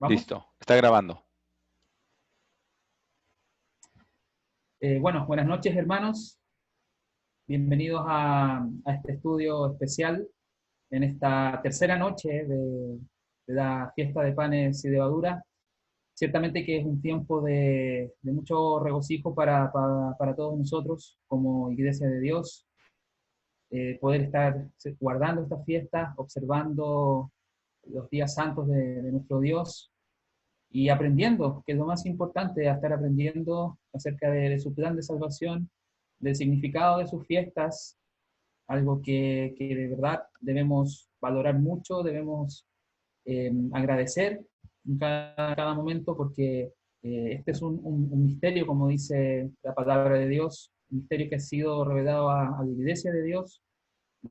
¿Vamos? Listo, está grabando. Bueno, buenas noches, hermanos. Bienvenidos a este estudio especial en esta tercera noche de la fiesta de panes y levadura. Ciertamente que es un tiempo de mucho regocijo para todos nosotros como Iglesia de Dios, poder estar guardando estas fiestas, observando los días santos de nuestro Dios y aprendiendo, que es lo más importante, a estar aprendiendo acerca de su plan de salvación, del significado de sus fiestas, algo que de verdad debemos valorar mucho, debemos agradecer en cada momento, porque este es un misterio, como dice la palabra de Dios, un misterio que ha sido revelado a la Iglesia de Dios,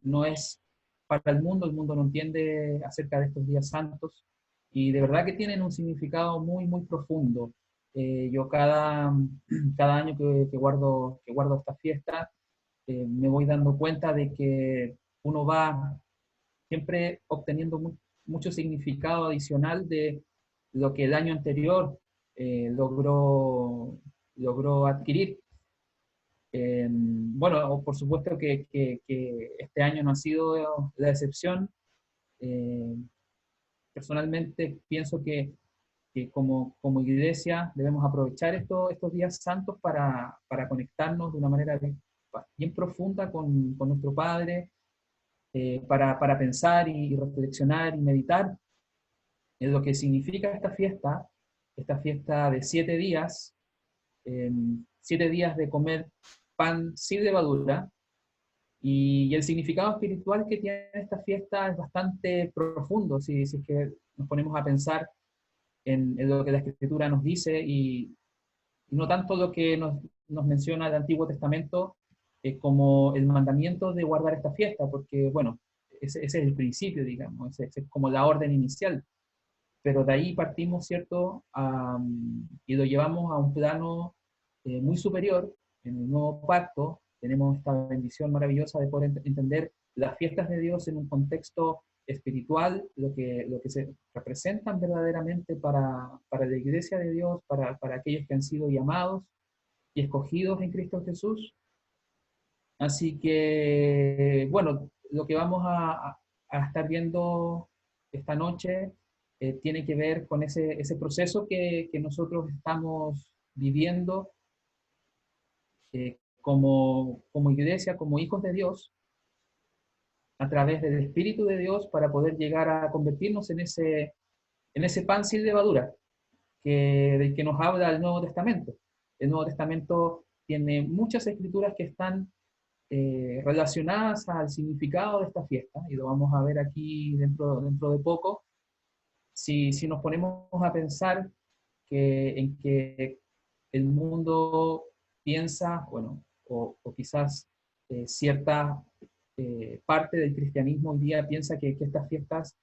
no es para el mundo no entiende acerca de estos días santos, y de verdad que tienen un significado muy, muy profundo. Yo cada año que guardo esta fiesta, me voy dando cuenta de que uno va siempre obteniendo mucho significado adicional de lo que el año anterior logró adquirir. Bueno, por supuesto que este año no ha sido la excepción. Eh, Personalmente pienso que como iglesia debemos aprovechar estos días santos para conectarnos de una manera bien profunda con nuestro Padre, para pensar y reflexionar y meditar en lo que significa esta fiesta de 7 días, 7 días de comer pan sin levadura, y el significado espiritual que tiene esta fiesta es bastante profundo, si es que nos ponemos a pensar en lo que la Escritura nos dice, y no tanto lo que nos menciona el Antiguo Testamento como el mandamiento de guardar esta fiesta, porque, bueno, ese es el principio, digamos, ese es como la orden inicial, pero de ahí partimos, ¿cierto? Y lo llevamos a un plano muy superior. En el nuevo pacto tenemos esta bendición maravillosa de poder entender las fiestas de Dios en un contexto espiritual, lo que se representan verdaderamente para la iglesia de Dios, para aquellos que han sido llamados y escogidos en Cristo Jesús. Así que, bueno, lo que vamos a estar viendo esta noche tiene que ver con ese proceso que nosotros estamos viviendo como iglesia, como hijos de Dios, a través del Espíritu de Dios, para poder llegar a convertirnos en ese pan sin levadura del que nos habla el Nuevo Testamento. El Nuevo Testamento tiene muchas escrituras que están relacionadas al significado de esta fiesta, y lo vamos a ver aquí dentro de poco. Si nos ponemos a pensar en que el mundo piensa, bueno, o quizás cierta parte del cristianismo hoy día piensa que estas fiestas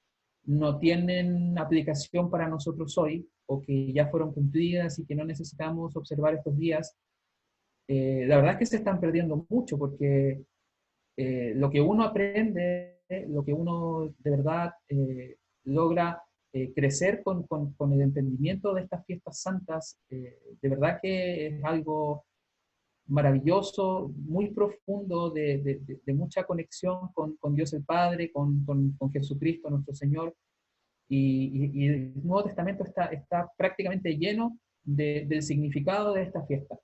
no tienen aplicación para nosotros hoy, o que ya fueron cumplidas y que no necesitamos observar estos días, la verdad es que se están perdiendo mucho, porque lo que uno aprende, lo que uno de verdad logra crecer con el entendimiento de estas fiestas santas, de verdad que es algo maravilloso, muy profundo, de mucha conexión con Dios el Padre, con Jesucristo nuestro Señor, y el Nuevo Testamento está prácticamente lleno del significado de esta fiesta.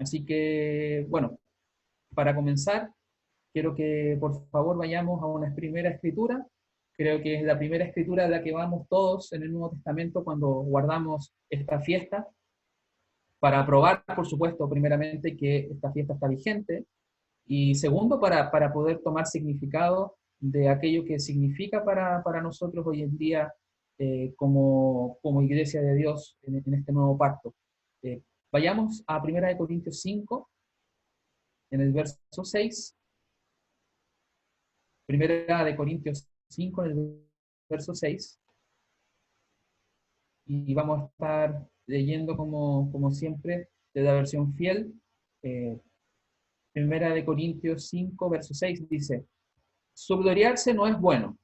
Así que, bueno, para comenzar, quiero que por favor vayamos a una primera escritura. Creo que es la primera escritura de la que vamos todos en el Nuevo Testamento cuando guardamos esta fiesta, para probar, por supuesto, primeramente que esta fiesta está vigente, y segundo, para poder tomar significado de aquello que significa para nosotros hoy en día como iglesia de Dios en este nuevo pacto. Vayamos a 1 Corintios 5, en el verso 6. 1 Corintios 5, en el verso 6, y vamos a estar leyendo como siempre de la versión fiel. 1 Corintios 5, verso 6 dice: su gloriarse no es bueno,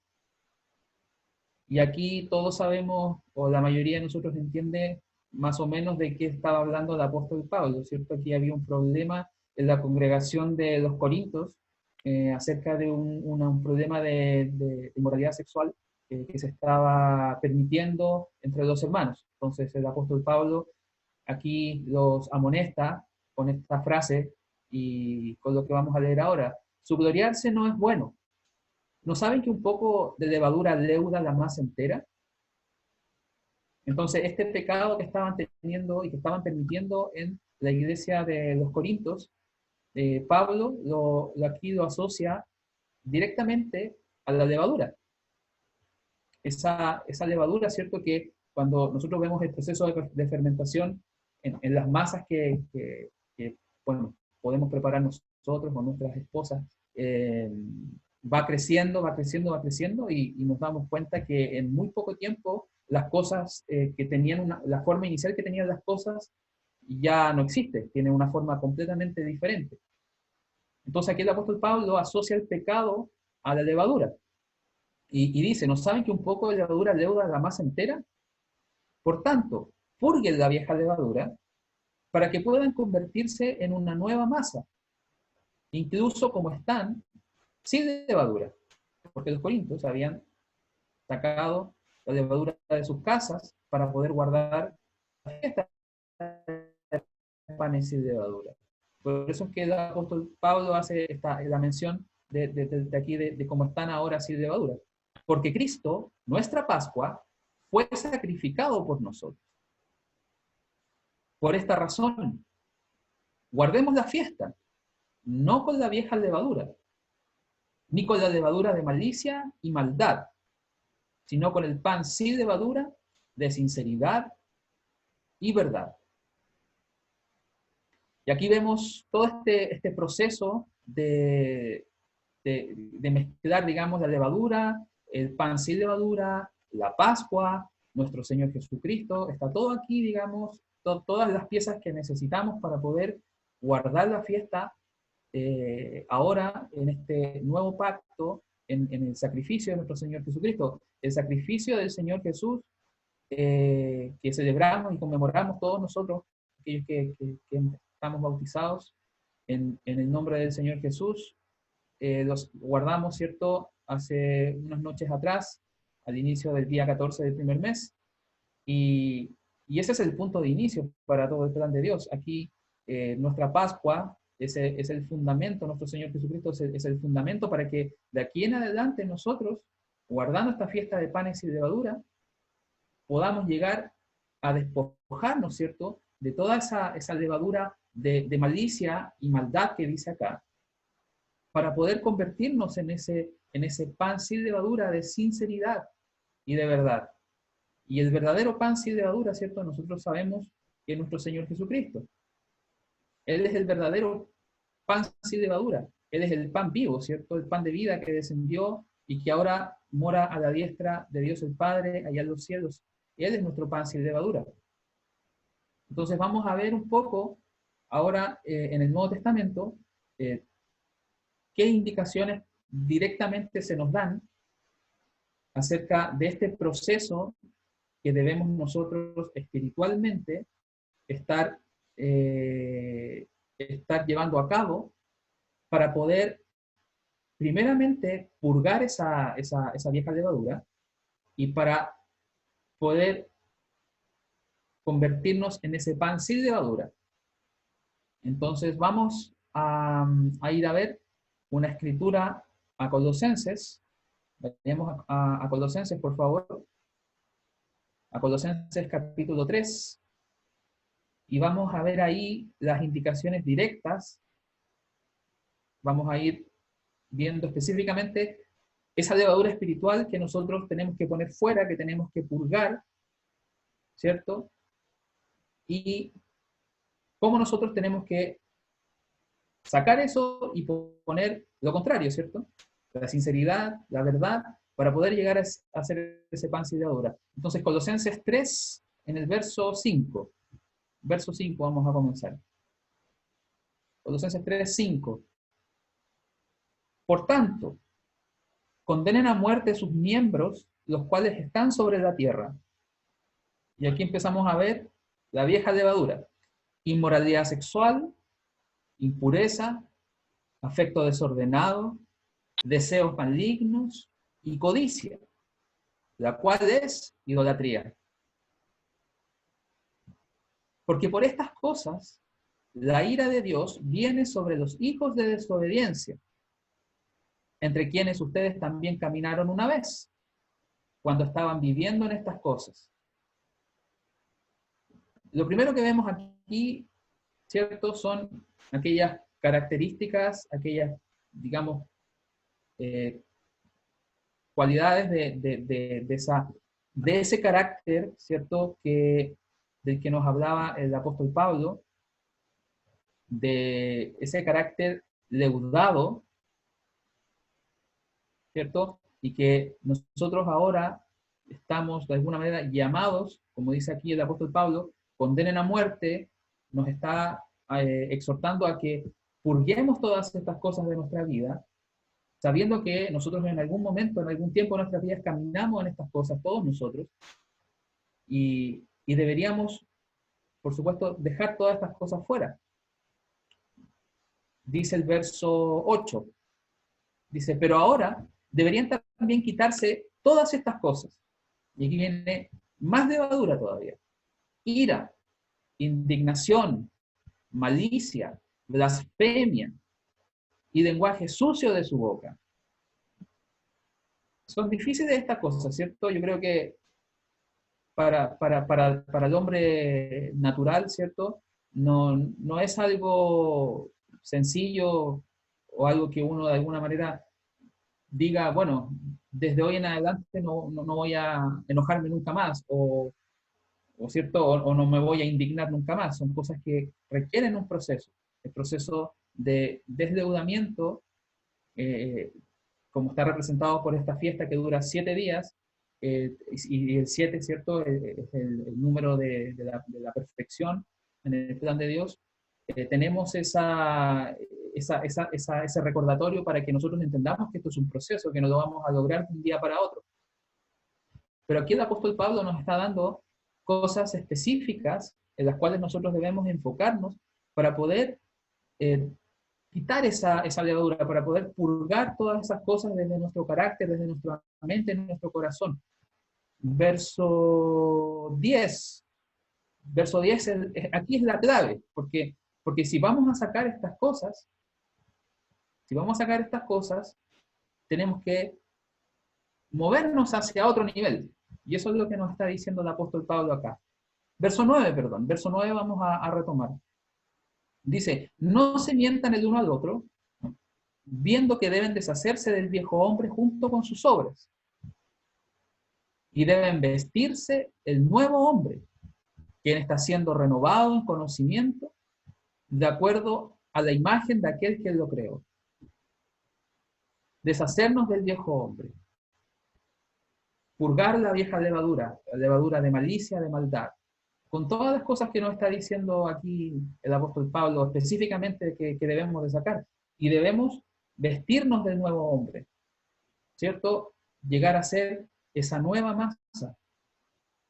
Y aquí todos sabemos, o la mayoría de nosotros entiende más o menos de qué estaba hablando el apóstol Pablo, ¿cierto? Aquí había un problema en la congregación de los Corintios acerca de un problema de inmoralidad sexual que se estaba permitiendo entre dos hermanos. Entonces el apóstol Pablo aquí los amonesta con esta frase y con lo que vamos a leer ahora. Su gloriarse no es bueno. ¿No saben que un poco de levadura leuda la masa entera? Entonces, este pecado que estaban teniendo y que estaban permitiendo en la iglesia de los Corintios, Pablo aquí lo asocia directamente a la levadura. Esa levadura, ¿cierto? Que cuando nosotros vemos el proceso de fermentación en las masas que, bueno, podemos preparar nosotros o nuestras esposas, va creciendo, va creciendo, va creciendo y nos damos cuenta que en muy poco tiempo las cosas que tenían la forma inicial que tenían las cosas ya no existe, tiene una forma completamente diferente. Entonces aquí el apóstol Pablo asocia el pecado a la levadura y dice, ¿no saben que un poco de levadura leuda la masa entera? Por tanto, purguen la vieja levadura para que puedan convertirse en una nueva masa, incluso como están, sin levadura, porque los corintios habían sacado la levadura de sus casas para poder guardar la fiesta de panes sin levadura. Por eso es que el apóstol Pablo hace la mención de aquí de cómo están ahora sin levadura. Porque Cristo, nuestra Pascua, fue sacrificado por nosotros. Por esta razón, guardemos la fiesta, no con la vieja levadura, ni con la levadura de malicia y maldad, sino con el pan sin levadura, de sinceridad y verdad. Y aquí vemos todo este proceso de mezclar, digamos, la levadura, el pan sin levadura, la Pascua, nuestro Señor Jesucristo, está todo aquí, digamos, todas las piezas que necesitamos para poder guardar la fiesta ahora en este nuevo pacto, en el sacrificio de nuestro Señor Jesucristo. El sacrificio del Señor Jesús que celebramos y conmemoramos todos nosotros, aquellos que estamos bautizados en el nombre del Señor Jesús, los guardamos, ¿cierto?, hace unas noches atrás, al inicio del día 14 del primer mes, y, y ese es el punto de inicio para todo el plan de Dios. Aquí nuestra Pascua es el fundamento, nuestro Señor Jesucristo es el fundamento para que de aquí en adelante nosotros, guardando esta fiesta de panes y levadura, podamos llegar a despojarnos, ¿cierto?, de toda esa levadura de malicia y maldad que dice acá, para poder convertirnos en ese pan sin levadura de sinceridad y de verdad. Y el verdadero pan sin levadura, ¿cierto? Nosotros sabemos que es nuestro Señor Jesucristo. Él es el verdadero pan sin levadura. Él es el pan vivo, ¿cierto? El pan de vida que descendió y que ahora mora a la diestra de Dios el Padre, allá en los cielos. Él es nuestro pan sin levadura. Entonces vamos a ver un poco ahora en el Nuevo Testamento qué indicaciones directamente se nos dan acerca de este proceso que debemos nosotros espiritualmente estar, estar llevando a cabo para poder primeramente purgar esa vieja levadura y para poder convertirnos en ese pan sin levadura. Entonces vamos a ir a ver una escritura a Colosenses. Vayamos a Colosenses, por favor. A Colosenses capítulo 3. Y vamos a ver ahí las indicaciones directas. Vamos a ir viendo específicamente esa levadura espiritual que nosotros tenemos que poner fuera, que tenemos que purgar, ¿cierto? Y cómo nosotros tenemos que sacar eso y poner lo contrario, ¿cierto? La sinceridad, la verdad, para poder llegar a hacer ese pan sin levadura. Entonces, Colosenses 3, en el verso 5. Verso 5 vamos a comenzar. Colosenses 3, 5. Por tanto, condenen a muerte sus miembros, los cuales están sobre la tierra. Y aquí empezamos a ver la vieja levadura. Inmoralidad sexual, impureza, afecto desordenado, deseos malignos y codicia, la cual es idolatría. Porque por estas cosas, la ira de Dios viene sobre los hijos de desobediencia, entre quienes ustedes también caminaron una vez, cuando estaban viviendo en estas cosas. Lo primero que vemos aquí, ¿cierto?, son aquellas características, aquellas, digamos, cualidades de ese carácter, ¿cierto?, del que nos hablaba el apóstol Pablo, de ese carácter leudado, ¿cierto? Y que nosotros ahora estamos de alguna manera llamados, como dice aquí el apóstol Pablo, condenen a muerte, nos está exhortando a que purguemos todas estas cosas de nuestra vida, sabiendo que nosotros en algún momento, en algún tiempo de nuestras vidas caminamos en estas cosas, todos nosotros, y deberíamos, por supuesto, dejar todas estas cosas fuera. Dice el verso 8, dice, pero ahora deberían también quitarse todas estas cosas. Y aquí viene más levadura todavía. Ira, indignación, malicia, blasfemia y lenguaje sucio de su boca. Son difíciles estas cosas, ¿cierto? Yo creo que para el hombre natural, ¿cierto? No es algo sencillo o algo que uno de alguna manera diga, bueno, desde hoy en adelante no voy a enojarme nunca más, ¿cierto? O no me voy a indignar nunca más. Son cosas que requieren un proceso. El proceso de desdeudamiento, como está representado por esta fiesta que dura 7 días, y el 7, ¿cierto?, es el número de la perfección en el plan de Dios. Tenemos ese recordatorio para que nosotros entendamos que esto es un proceso, que no lo vamos a lograr de un día para otro. Pero aquí el apóstol Pablo nos está dando cosas específicas en las cuales nosotros debemos enfocarnos para poder quitar esa levadura, para poder purgar todas esas cosas desde nuestro carácter, desde nuestra mente, en nuestro corazón. Verso 10. Verso 10, aquí es la clave, porque si vamos a sacar estas cosas, tenemos que movernos hacia otro nivel. Y eso es lo que nos está diciendo el apóstol Pablo acá. Verso 9 vamos a retomar. Dice, no se mientan el uno al otro, viendo que deben deshacerse del viejo hombre junto con sus obras. Y deben vestirse el nuevo hombre, quien está siendo renovado en conocimiento, de acuerdo a la imagen de aquel que lo creó. Deshacernos del viejo hombre. Purgar la vieja levadura, la levadura de malicia, de maldad. Con todas las cosas que nos está diciendo aquí el apóstol Pablo, específicamente que debemos de sacar. Y debemos vestirnos del nuevo hombre, ¿cierto? Llegar a ser esa nueva masa,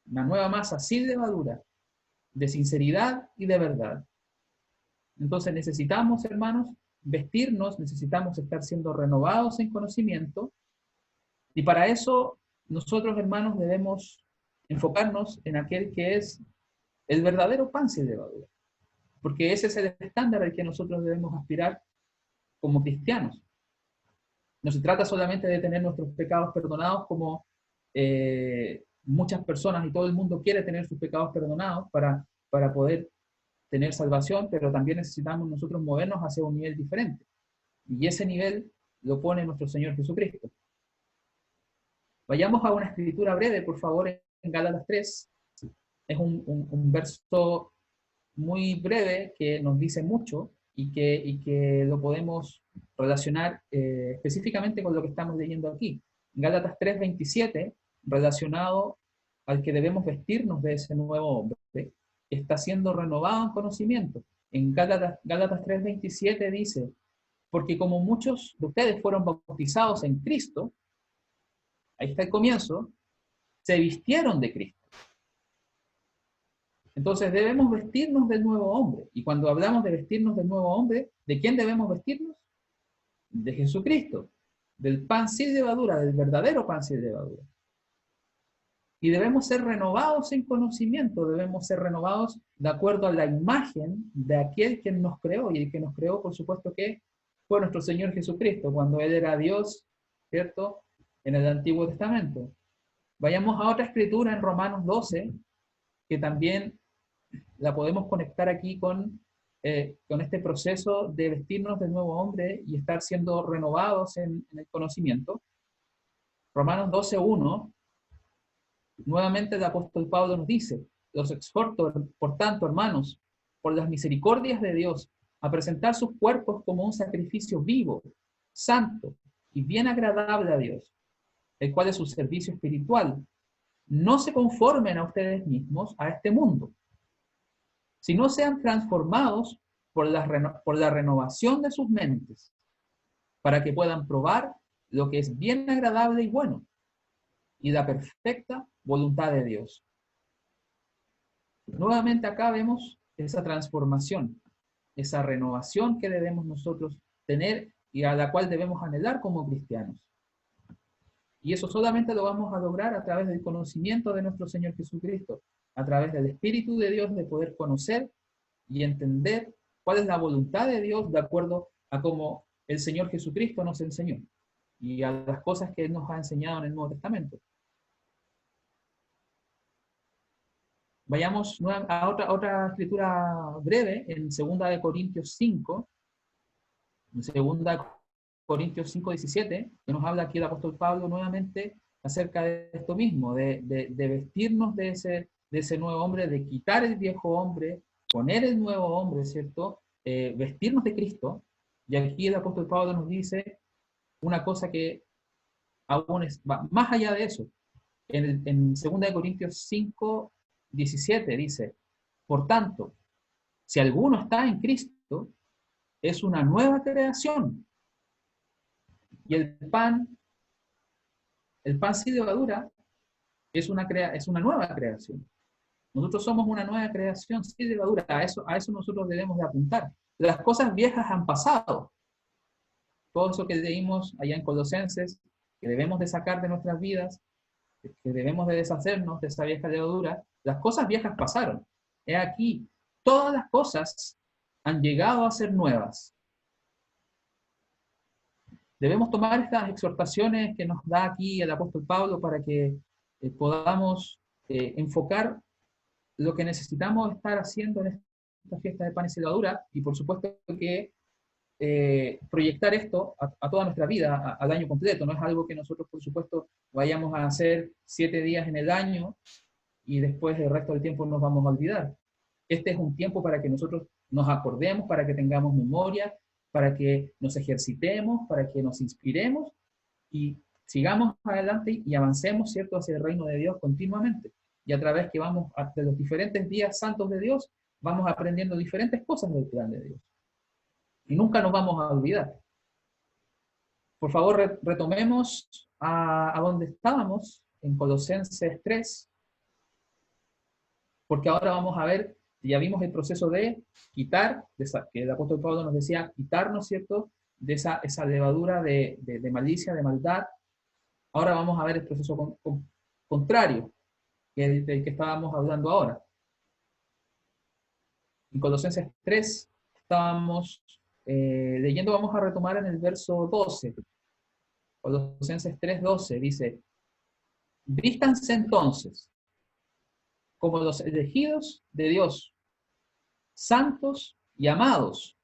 una nueva masa sin levadura, de sinceridad y de verdad. Entonces necesitamos, hermanos, vestirnos, necesitamos estar siendo renovados en conocimiento, y para eso nosotros, hermanos, debemos enfocarnos en aquel que es el verdadero pan sin levadura, porque ese es el estándar al que nosotros debemos aspirar como cristianos. No se trata solamente de tener nuestros pecados perdonados como muchas personas y todo el mundo quiere tener sus pecados perdonados para poder tener salvación, pero también necesitamos nosotros movernos hacia un nivel diferente. Y ese nivel lo pone nuestro Señor Jesucristo. Vayamos a una escritura breve, por favor, en Gálatas 3. Es un verso muy breve que nos dice mucho y que lo podemos relacionar específicamente con lo que estamos leyendo aquí. Gálatas 3:27, relacionado al que debemos vestirnos de ese nuevo hombre, está siendo renovado en conocimiento. En Gálatas 3:27 dice, porque como muchos de ustedes fueron bautizados en Cristo, ahí está el comienzo, se vistieron de Cristo. Entonces debemos vestirnos del nuevo hombre. Y cuando hablamos de vestirnos del nuevo hombre, ¿de quién debemos vestirnos? De Jesucristo, del pan sin levadura, del verdadero pan sin levadura. Y debemos ser renovados en conocimiento, debemos ser renovados de acuerdo a la imagen de aquel quien nos creó, y el que nos creó, por supuesto, que fue nuestro Señor Jesucristo, cuando Él era Dios, ¿cierto?, en el Antiguo Testamento. Vayamos a otra escritura en Romanos 12, que también la podemos conectar aquí con este proceso de vestirnos del nuevo hombre y estar siendo renovados en el conocimiento. Romanos 12:1, nuevamente el apóstol Pablo nos dice: los exhorto, por tanto, hermanos, por las misericordias de Dios, a presentar sus cuerpos como un sacrificio vivo, santo y bien agradable a Dios, el cual es su servicio espiritual. No se conformen a ustedes mismos a este mundo, sino sean transformados por la renovación de sus mentes, para que puedan probar lo que es bien agradable y bueno, y la perfecta voluntad de Dios. Nuevamente acá vemos esa transformación, esa renovación que debemos nosotros tener y a la cual debemos anhelar como cristianos. Y eso solamente lo vamos a lograr a través del conocimiento de nuestro Señor Jesucristo, a través del Espíritu de Dios, de poder conocer y entender cuál es la voluntad de Dios de acuerdo a cómo el Señor Jesucristo nos enseñó y a las cosas que Él nos ha enseñado en el Nuevo Testamento. Vayamos a otra escritura breve, en 2 Corintios 5, en 2 Corintios 5:17, que nos habla aquí el apóstol Pablo nuevamente acerca de esto mismo, de vestirnos de ese nuevo hombre, de quitar el viejo hombre, poner el nuevo hombre, ¿cierto? Vestirnos de Cristo. Y aquí el apóstol Pablo nos dice una cosa que aún va más allá de eso. En 2 Corintios 5:17 dice: por tanto, si alguno está en Cristo, es una nueva creación. Y el pan sin levadura es una nueva creación. Nosotros somos una nueva creación sin levadura. A eso nosotros debemos de apuntar. Las cosas viejas han pasado. Todo eso que leímos allá en Colosenses, que debemos de sacar de nuestras vidas, que debemos de deshacernos de esa vieja levadura, las cosas viejas pasaron. He aquí, todas las cosas han llegado a ser nuevas. Debemos tomar estas exhortaciones que nos da aquí el apóstol Pablo para que podamos enfocar lo que necesitamos estar haciendo en esta fiesta de panes y levadura, y por supuesto que proyectar esto a toda nuestra vida, al año completo. No es algo que nosotros, por supuesto, vayamos a hacer 7 días en el año y después el resto del tiempo nos vamos a olvidar. Este es un tiempo para que nosotros nos acordemos, para que tengamos memoria, para que nos ejercitemos, para que nos inspiremos y sigamos adelante y avancemos, ¿cierto?, hacia el reino de Dios continuamente. Y a través que vamos de los diferentes días santos de Dios, vamos aprendiendo diferentes cosas del plan de Dios. Y nunca nos vamos a olvidar. Por favor, retomemos a donde estábamos, en Colosenses 3, porque ahora vamos a ver, ya vimos el proceso de quitar, que el apóstol Pablo nos decía, quitarnos, ¿cierto?, de esa levadura de malicia, de maldad. Ahora vamos a ver el proceso contrario, que es del que estábamos hablando ahora. En Colosenses 3 estábamos leyendo, vamos a retomar en el verso 12. Colosenses 3:12 dice: vístanse entonces como los elegidos de Dios, santos y amados.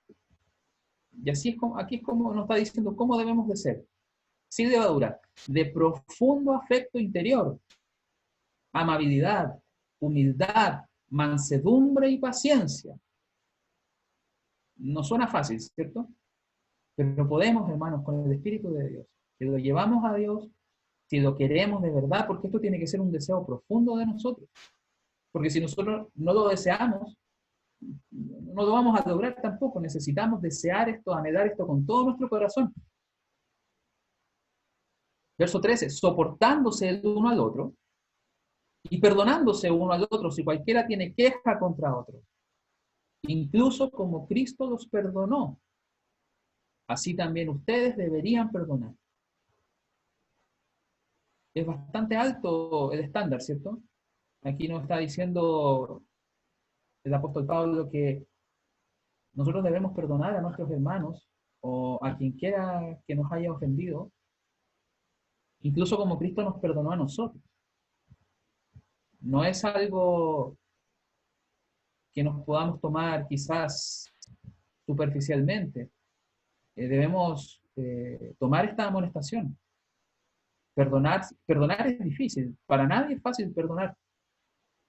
Y así es como, aquí es como nos está diciendo cómo debemos de ser. Sin levadura, de profundo afecto interior, amabilidad, humildad, mansedumbre y paciencia. No suena fácil, ¿cierto? Pero podemos, hermanos, con el Espíritu de Dios, que lo llevamos a Dios, si lo queremos de verdad, porque esto tiene que ser un deseo profundo de nosotros. Porque si nosotros no lo deseamos, no lo vamos a lograr tampoco. Necesitamos desear esto, anhelar esto con todo nuestro corazón. Verso 13, soportándose el uno al otro y perdonándose uno al otro si cualquiera tiene queja contra otro. Incluso como Cristo los perdonó, así también ustedes deberían perdonar. Es bastante alto el estándar, ¿cierto? Aquí nos está diciendo el apóstol Pablo que nosotros debemos perdonar a nuestros hermanos o a quien quiera que nos haya ofendido, incluso como Cristo nos perdonó a nosotros. No es algo que nos podamos tomar quizás superficialmente. Debemos tomar esta amonestación. Perdonar es difícil, para nadie es fácil perdonar.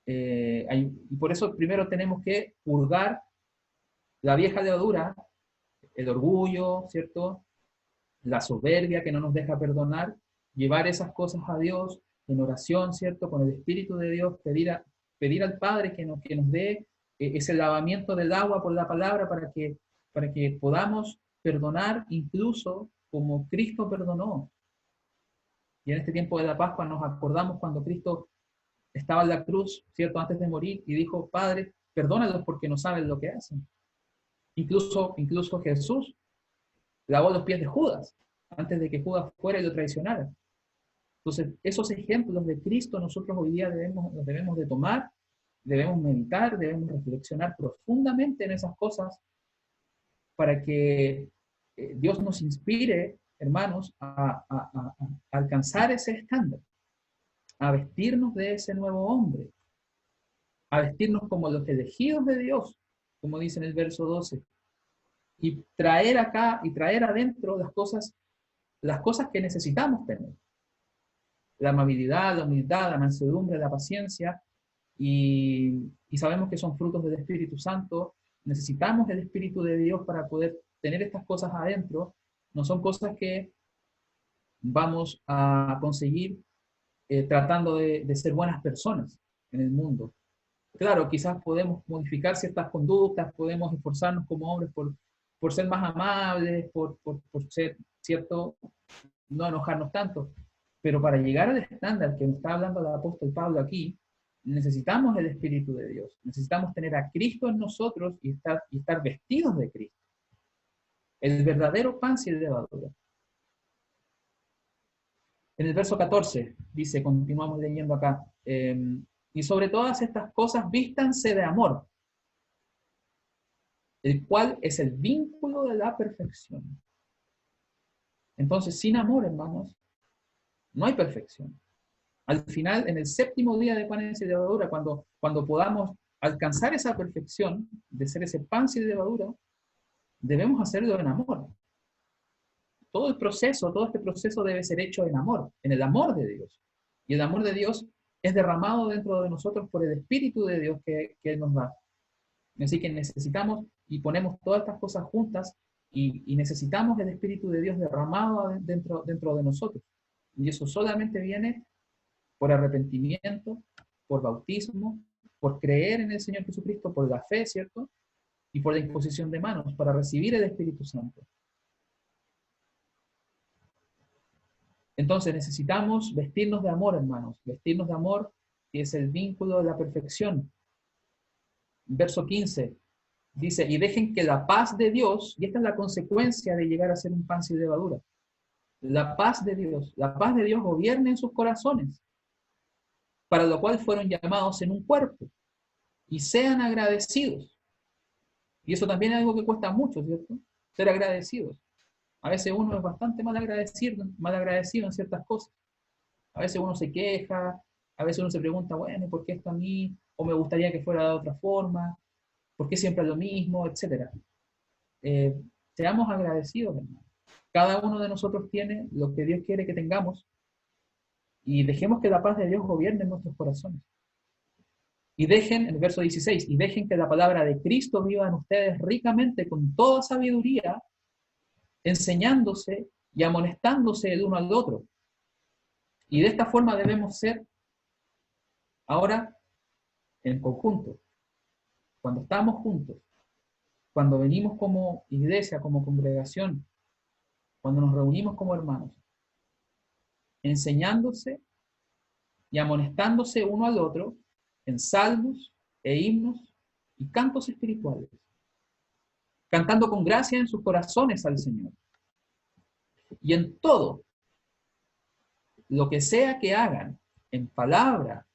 Y por eso primero tenemos que purgar la vieja levadura, el orgullo, ¿cierto? La soberbia que no nos deja perdonar, llevar esas cosas a Dios en oración, ¿cierto? Con el Espíritu de Dios, pedir al Padre que nos dé ese lavamiento del agua por la palabra para que podamos perdonar incluso como Cristo perdonó. Y en este tiempo de la Pascua nos acordamos cuando Cristo estaba en la cruz, ¿cierto? Antes de morir y dijo, Padre, perdónalos porque no saben lo que hacen. Incluso Jesús lavó los pies de Judas antes de que Judas fuera y lo traicionara. Entonces, esos ejemplos de Cristo nosotros hoy día los debemos de tomar, debemos meditar, debemos reflexionar profundamente en esas cosas para que Dios nos inspire, hermanos, a alcanzar ese estándar, a vestirnos de ese nuevo hombre, a vestirnos como los elegidos de Dios, como dice en el verso 12, y traer acá y traer adentro las cosas que necesitamos tener. La amabilidad, la humildad, la mansedumbre, la paciencia, y sabemos que son frutos del Espíritu Santo. Necesitamos el Espíritu de Dios para poder tener estas cosas adentro. No son cosas que vamos a conseguir tratando de ser buenas personas en el mundo. Claro, quizás podemos modificar ciertas conductas, podemos esforzarnos como hombres por ser más amables, por ser, ¿cierto?, no enojarnos tanto. Pero para llegar al estándar que nos está hablando el apóstol Pablo aquí, necesitamos el Espíritu de Dios. Necesitamos tener a Cristo en nosotros y estar vestidos de Cristo. El verdadero pan sin levadura. En el verso 14 dice, continuamos leyendo acá, y sobre todas estas cosas vístanse de amor, el cual es el vínculo de la perfección. Entonces, sin amor, hermanos, no hay perfección. Al final, en el séptimo día de panes y levadura, cuando podamos alcanzar esa perfección de ser ese pan sin levadura, debemos hacerlo en amor. Todo este proceso debe ser hecho en amor, en el amor de Dios. Y el amor de Dios es derramado dentro de nosotros por el Espíritu de Dios que Él nos da. Así que necesitamos y ponemos todas estas cosas juntas y necesitamos el Espíritu de Dios derramado dentro de nosotros. Y eso solamente viene por arrepentimiento, por bautismo, por creer en el Señor Jesucristo, por la fe, ¿cierto? Y por la imposición de manos, para recibir el Espíritu Santo. Entonces necesitamos vestirnos de amor, hermanos, vestirnos de amor, que es el vínculo de la perfección. Verso 15 dice, y dejen que la paz de Dios, y esta es la consecuencia de llegar a ser un pan sin levadura, la paz de Dios gobierne en sus corazones, para lo cual fueron llamados en un cuerpo, y sean agradecidos. Y eso también es algo que cuesta mucho, ¿cierto? Ser agradecidos. A veces uno es bastante mal agradecido en ciertas cosas. A veces uno se queja, a veces uno se pregunta, bueno, ¿por qué esto a mí? O me gustaría que fuera de otra forma, ¿por qué siempre es lo mismo? Etcétera. Seamos agradecidos, hermano. Cada uno de nosotros tiene lo que Dios quiere que tengamos y dejemos que la paz de Dios gobierne en nuestros corazones. Y dejen, en el verso 16, y dejen que la palabra de Cristo viva en ustedes ricamente con toda sabiduría, enseñándose y amonestándose el uno al otro. Y de esta forma debemos ser ahora en conjunto, cuando estamos juntos, cuando venimos como iglesia, como congregación, cuando nos reunimos como hermanos, enseñándose y amonestándose uno al otro en salmos e himnos y cantos espirituales, cantando con gracia en sus corazones al Señor. Y en todo lo que sea que hagan, en palabra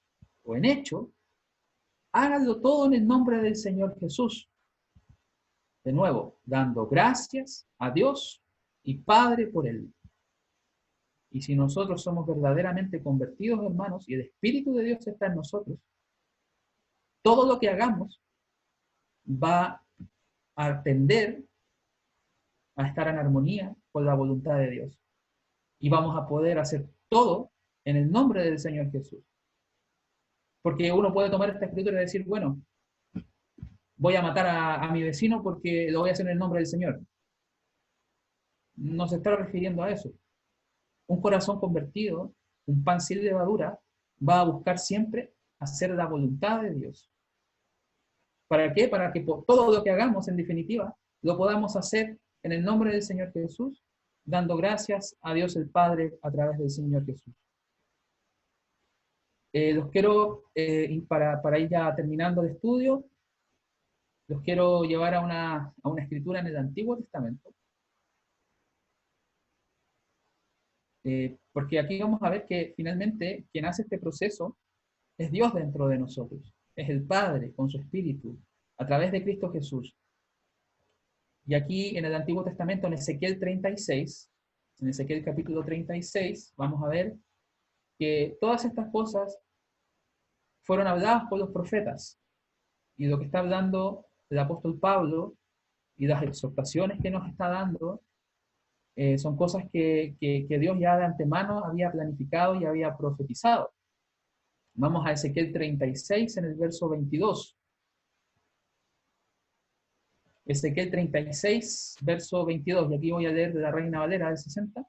o en hecho, háganlo todo en el nombre del Señor Jesús. De nuevo, dando gracias a Dios y Padre por Él. Y si nosotros somos verdaderamente convertidos, hermanos, y el Espíritu de Dios está en nosotros, todo lo que hagamos va a tender a estar en armonía con la voluntad de Dios. Y vamos a poder hacer todo en el nombre del Señor Jesús. Porque uno puede tomar esta escritura y decir, bueno, voy a matar a mi vecino porque lo voy a hacer en el nombre del Señor. No se está refiriendo a eso. Un corazón convertido, un pan sin levadura, va a buscar siempre hacer la voluntad de Dios. ¿Para qué? Para que por todo lo que hagamos, en definitiva, lo podamos hacer en el nombre del Señor Jesús, dando gracias a Dios el Padre a través del Señor Jesús. Los quiero, para ir ya terminando el estudio, los quiero llevar a una escritura en el Antiguo Testamento. Porque aquí vamos a ver que finalmente quien hace este proceso es Dios dentro de nosotros. Es el Padre con su Espíritu, a través de Cristo Jesús. Y aquí en el Antiguo Testamento, en Ezequiel 36, en Ezequiel capítulo 36, vamos a ver que todas estas cosas fueron habladas por los profetas. Y lo que está hablando el apóstol Pablo y las exhortaciones que nos está dando son cosas que Dios ya de antemano había planificado y había profetizado. Vamos a Ezequiel 36 en el verso 22. Ezequiel 36, verso 22, y aquí voy a leer de la Reina Valera del 60.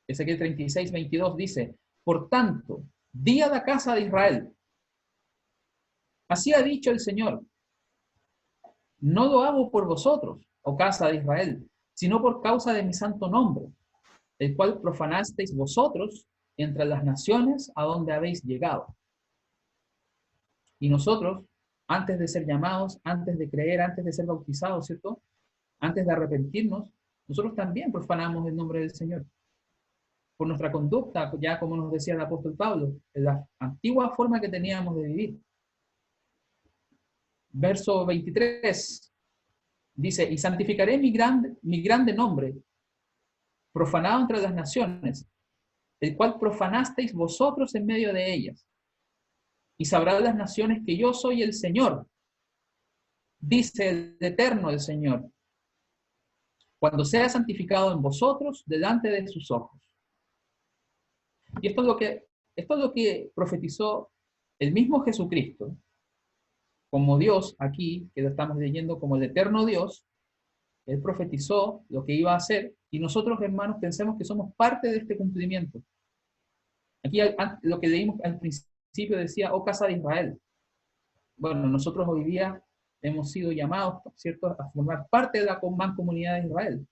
Ezequiel 36, 22 dice, por tanto, di a la casa de Israel, así ha dicho el Señor, no lo hago por vosotros, oh casa de Israel, sino por causa de mi santo nombre, el cual profanasteis vosotros entre las naciones a donde habéis llegado. Y nosotros, antes de ser llamados, antes de creer, antes de ser bautizados, ¿cierto? Antes de arrepentirnos, nosotros también profanamos el nombre del Señor. Por nuestra conducta, ya como nos decía el apóstol Pablo, en la antigua forma que teníamos de vivir. Verso 23 dice, y santificaré mi grande nombre, profanado entre las naciones, el cual profanasteis vosotros en medio de ellas. Y sabrán las naciones que yo soy el Señor, dice el Eterno el Señor, cuando sea santificado en vosotros delante de sus ojos. Y esto es lo que profetizó el mismo Jesucristo, como Dios aquí, que lo estamos leyendo como el eterno Dios. Él profetizó lo que iba a hacer, y nosotros, hermanos, pensemos que somos parte de este cumplimiento. Aquí lo que leímos al principio decía, oh casa de Israel. Bueno, nosotros hoy día hemos sido llamados, ¿cierto?, a formar parte de la mancomunidad de Israel.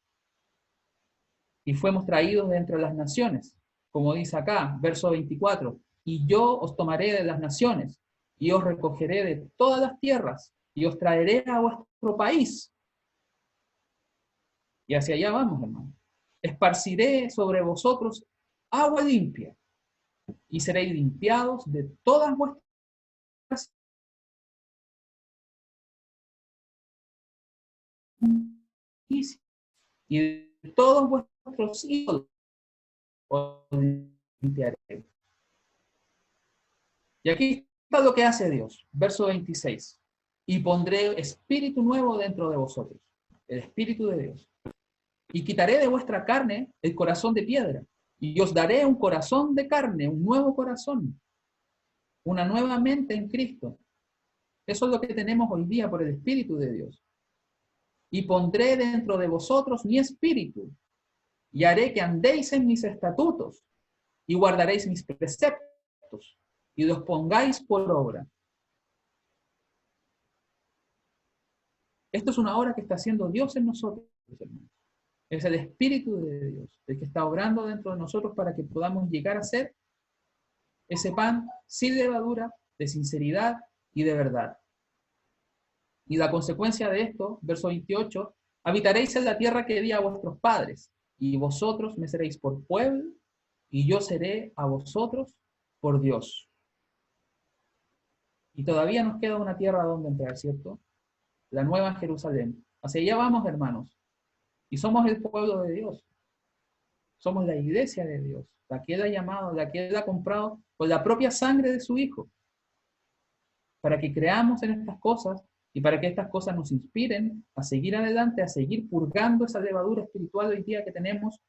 Y fuimos traídos de entre las naciones, como dice acá, verso 24, y yo os tomaré de las naciones, y os recogeré de todas las tierras, y os traeré a vuestro país. Y hacia allá vamos, hermano. Esparciré sobre vosotros agua limpia, y seréis limpiados de todas vuestras y de todos vuestros ídolos os limpiaré. Y aquí está lo que hace Dios. Verso 26. Y pondré espíritu nuevo dentro de vosotros. El espíritu de Dios. Y quitaré de vuestra carne el corazón de piedra. Y os daré un corazón de carne, un nuevo corazón. Una nueva mente en Cristo. Eso es lo que tenemos hoy día por el Espíritu de Dios. Y pondré dentro de vosotros mi espíritu. Y haré que andéis en mis estatutos. Y guardaréis mis preceptos. Y los pongáis por obra. Esto es una obra que está haciendo Dios en nosotros, hermanos. Es el Espíritu de Dios, el que está obrando dentro de nosotros para que podamos llegar a ser ese pan sin levadura, de sinceridad y de verdad. Y la consecuencia de esto, verso 28, habitaréis en la tierra que di a vuestros padres, y vosotros me seréis por pueblo, y yo seré a vosotros por Dios. Y todavía nos queda una tierra donde entrar, ¿cierto? La nueva Jerusalén. Hacia allá vamos, hermanos. Y somos el pueblo de Dios. Somos la iglesia de Dios, la que Él ha llamado, la que Él ha comprado con la propia sangre de su Hijo, para que creamos en estas cosas y para que estas cosas nos inspiren a seguir adelante, a seguir purgando esa levadura espiritual hoy día que tenemos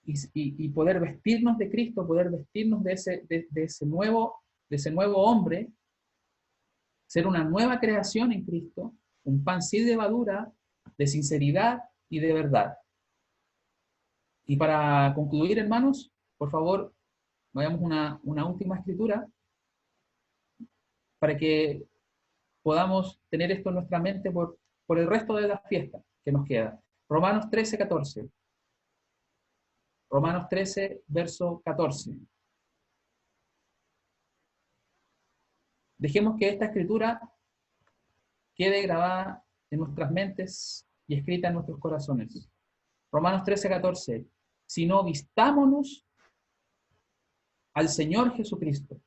y poder vestirnos de Cristo, poder vestirnos de ese nuevo hombre, ser una nueva creación en Cristo, un pan sin levadura, de sinceridad y de verdad. Y para concluir, hermanos, por favor, vayamos una última escritura para que podamos tener esto en nuestra mente por el resto de la fiesta que nos queda. Romanos 13, 14. Romanos 13, verso 14. Dejemos que esta escritura quede grabada en nuestras mentes y escrita en nuestros corazones. Romanos 13, 14. Si no, vistámonos al Señor Jesucristo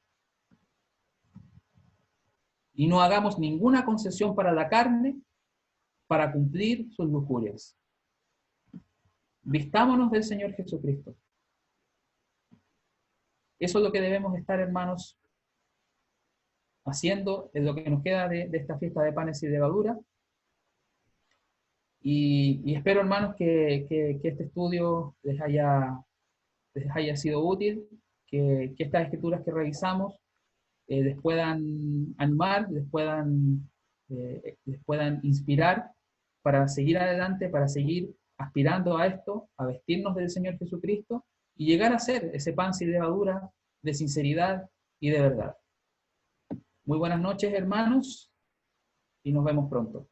y no hagamos ninguna concesión para la carne para cumplir sus lujurias. Vistámonos del Señor Jesucristo. Eso es lo que debemos estar, hermanos, haciendo en lo que nos queda de esta fiesta de panes y de levadura. Y espero, hermanos, que este estudio les haya sido útil, que estas escrituras que revisamos les puedan animar, les puedan inspirar para seguir adelante, para seguir aspirando a esto, a vestirnos del Señor Jesucristo y llegar a ser ese pan sin levadura de sinceridad y de verdad. Muy buenas noches, hermanos, y nos vemos pronto.